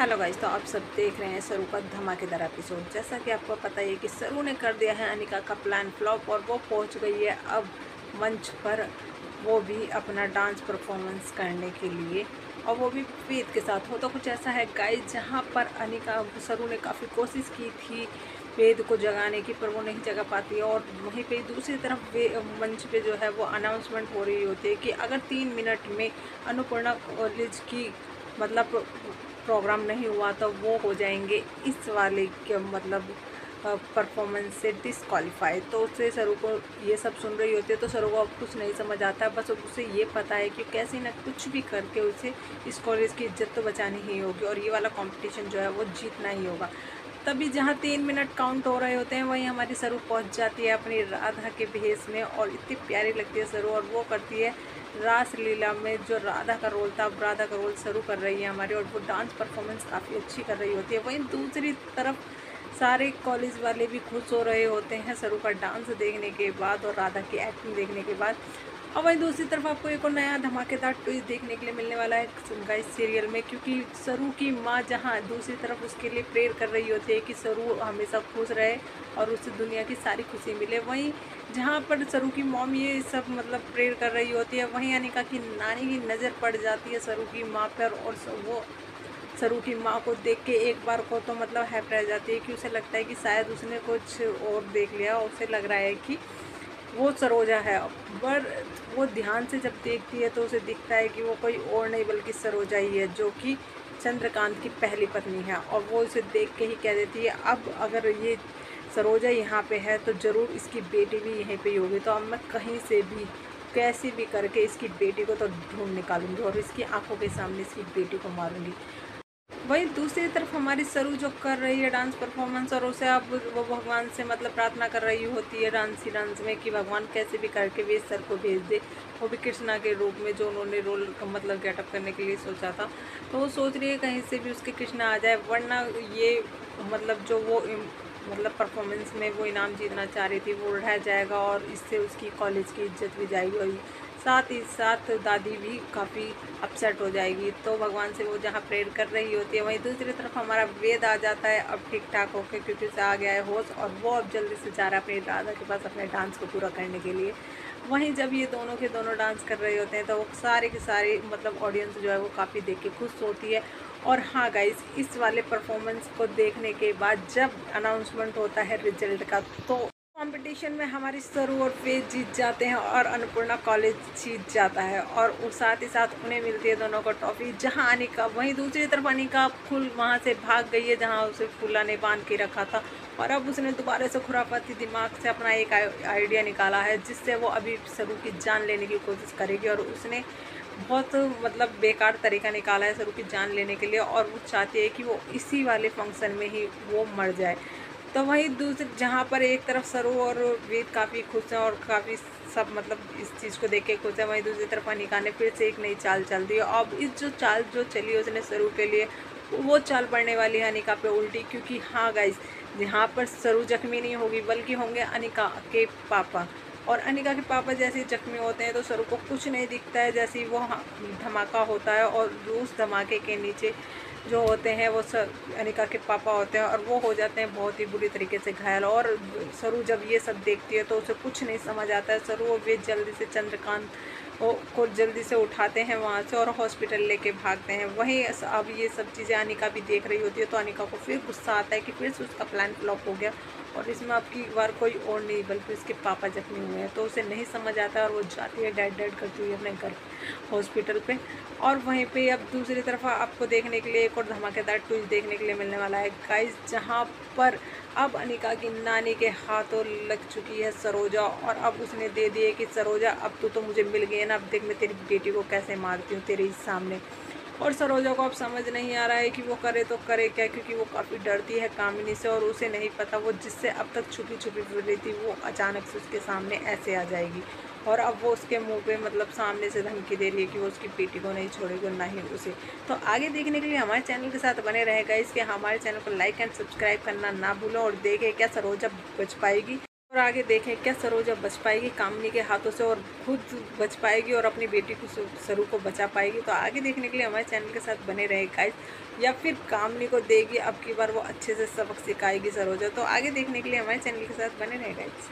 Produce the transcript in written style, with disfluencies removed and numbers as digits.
Hello guys, तो आप सब देख रहे हैं सरू का धमाकेदार एपिसोड। जैसा कि आपको पता है कि सरू ने कर दिया है अनिका का प्लान फ्लॉप और वो पहुंच गई है अब मंच पर, वो भी अपना डांस परफॉर्मेंस करने के लिए, और वो भी वेद के साथ। हो तो कुछ ऐसा है गाइस, जहां पर अनिका सरू ने काफ़ी कोशिश की थी वेद को जगाने की, पर वो नहीं जगा पाती है। और वहीं पे दूसरी तरफ मंच पे जो है वो अनाउंसमेंट हो रही होती है कि अगर 3 मिनट में अन्नपूर्णा कॉलेज की मतलब प्रोग्राम नहीं हुआ तो वो हो जाएंगे इस वाले के मतलब परफॉर्मेंस से डिसक्वालीफाई। तो उससे सरू को ये सब सुन रही होती है, तो सरू को अब कुछ नहीं समझ आता है। बस उसे ये पता है कि कैसे ना कुछ भी करके उसे इस कॉलेज की इज्जत तो बचानी ही होगी और ये वाला कंपटीशन जो है वो जीतना ही होगा। तभी जहाँ 3 मिनट काउंट हो रहे होते हैं वहीं हमारी सरू पहुँच जाती है अपनी राधा के भेष में, और इतनी प्यारी लगती है सरू। और वो करती है रासलीला में जो राधा का रोल था, अब राधा का रोल सरू कर रही है हमारी, और वो डांस परफॉर्मेंस काफ़ी अच्छी कर रही होती है। वहीं दूसरी तरफ सारे कॉलेज वाले भी खुश हो रहे होते हैं सरू का डांस देखने के बाद और राधा की एक्टिंग देखने के बाद। और वहीं दूसरी तरफ आपको एक और नया धमाकेदार ट्विस्ट देखने के लिए मिलने वाला है गाइस सीरियल में, क्योंकि सरू की माँ जहाँ दूसरी तरफ उसके लिए प्रेयर कर रही होती है कि सरू हमेशा खुश रहे और उसे दुनिया की सारी खुशी मिले, वहीं जहाँ पर सरू की मॉम ये सब मतलब प्रेयर कर रही होती है, वहीं अनिका की नानी की नज़र पड़ जाती है सरू की माँ पर, और वो सरू की माँ को देख के एक बार को तो मतलब हैप रह जाती है कि उसे लगता है कि शायद उसने कुछ और देख लिया, और उसे लग रहा है कि वो सरोजा है। पर वो ध्यान से जब देखती है तो उसे दिखता है कि वो कोई और नहीं बल्कि सरोजा ही है, जो कि चंद्रकांत की पहली पत्नी है। और वो उसे देख के ही कह देती है अब अगर ये सरोजा यहाँ पे है तो ज़रूर इसकी बेटी भी यहीं पे ही होगी, तो अब मैं कहीं से भी कैसे भी करके इसकी बेटी को तो ढूंढ निकालूंगी और इसकी आंखों के सामने इसकी बेटी को मारूंगी। वहीं दूसरी तरफ हमारी सरू जो कर रही है डांस परफॉर्मेंस, और उसे अब वो भगवान से मतलब प्रार्थना कर रही होती है डांस में कि भगवान कैसे भी करके वेद सर को भेज दे, वो भी कृष्णा के रूप में जो उन्होंने रोल मतलब गेटअप करने के लिए सोचा था। तो वो सोच रही है कहीं से भी उसके कृष्णा आ जाए, वरना ये मतलब जो वो मतलब परफॉर्मेंस में वो इनाम जीतना चाह रही थी वो रह जाएगा, और इससे उसकी कॉलेज की इज्जत भी जाएगी और साथ ही साथ दादी भी काफ़ी अपसेट हो जाएगी। तो भगवान से वो जहाँ प्रेयर कर रही होती है, वहीं दूसरी तरफ हमारा वेद आ जाता है अब ठीक ठाक होकर, क्योंकि उसे आ गया है होश, और वो अब जल्दी से जा रहा है अपनी राधा के पास अपने डांस को पूरा करने के लिए। वहीं जब ये दोनों के दोनों डांस कर रहे होते हैं तो वो सारे के सारे मतलब ऑडियंस जो है वो काफ़ी देख के खुश होती है। और हाँ गाइस, इस वाले परफॉर्मेंस को देखने के बाद जब अनाउंसमेंट होता है रिजल्ट का, तो कंपटीशन में हमारी सरू और वेद जीत जाते हैं और अन्नपूर्णा कॉलेज जीत जाता है, और साथ ही साथ उन्हें मिलती है दोनों को ट्रॉफी। जहां अनिका, वहीं दूसरी तरफ अनिका फुल वहां से भाग गई है जहां उसे फूला ने बांध के रखा था, और अब उसने दोबारा से खुराफाती दिमाग से अपना एक आइडिया निकाला है जिससे वो अभी सरू की जान लेने की कोशिश करेगी। और उसने बहुत मतलब बेकार तरीका निकाला है सरू की जान लेने के लिए, और वो चाहती है कि वो इसी वाले फंक्शन में ही वो मर जाए। तो वहीं दूसरी जहाँ पर एक तरफ सरू और वेद काफ़ी खुश हैं और काफ़ी सब मतलब इस चीज़ को देख के खुश है, वहीं दूसरी तरफ अनिका ने फिर से एक नई चाल चल दी। अब इस जो चाल जो चली है उसने सरू के लिए, वो चाल पड़ने वाली है अनिका पे उल्टी, क्योंकि हाँ गाइस, यहाँ पर सरू जख्मी नहीं होगी बल्कि होंगे अनिका के पापा, और अनिका के पापा जैसे ही जख्मी होते हैं तो सरू को कुछ नहीं दिखता है जैसे ही वो धमाका होता है, और उस धमाके के नीचे जो होते हैं वो अनिका के पापा होते हैं, और वो हो जाते हैं बहुत ही बुरी तरीके से घायल। और सरू जब ये सब देखती है तो उसे कुछ नहीं समझ आता है। सरू और वे जल्दी से चंद्रकांत को जल्दी से उठाते हैं वहाँ से और हॉस्पिटल लेके भागते हैं। वहीं अब ये सब चीज़ें अनिका भी देख रही होती है, तो अनिका को फिर गुस्सा आता है कि फिर से उसका प्लान फ्लॉप हो गया, और इसमें अब की बार कोई और नहीं बल्कि उसके पापा जख्मी हुए हैं। तो उसे नहीं समझ आता है और वो जाती है डैड डैड करती हुई अपने घर हॉस्पिटल पे। और वहीं पे अब दूसरी तरफ आपको देखने के लिए एक और धमाकेदार ट्विस्ट देखने के लिए मिलने वाला है गाइस, जहाँ पर अब अनिका की नानी के हाथों लग चुकी है सरोजा, और अब उसने दे दिए कि सरोजा अब तो मुझे मिल गई है ना, अब देख मैं तेरी बेटी को कैसे मारती हूँ तेरे ही सामने। और सरोजा को अब समझ नहीं आ रहा है कि वो करे तो करे क्या, क्योंकि वो काफ़ी डरती है कामिनी से, और उसे नहीं पता वो जिससे अब तक छुपी छुपी फिर रही थी वो अचानक से उसके सामने ऐसे आ जाएगी, और अब वो उसके मुंह पे मतलब सामने से धमकी दे रही है कि वो उसकी बेटी को नहीं छोड़ेगी और ना ही उसे। तो आगे देखने के लिए हमारे चैनल के साथ बने रहेगा, इसके हमारे चैनल को लाइक एंड सब्सक्राइब करना ना भूलो, और देखें क्या सरोजा बच पाएगी। और आगे देखें क्या सरोजा बच पाएगी कामनी के हाथों से और खुद बच पाएगी और अपनी बेटी को सरू को बचा पाएगी। तो आगे देखने के लिए हमारे चैनल के साथ बने रहे गाइस, या फिर कामनी को देगी अब की बार वो अच्छे से सबक सिखाएगी सरोजा। तो आगे देखने के लिए हमारे चैनल के साथ बने रहे गाइस।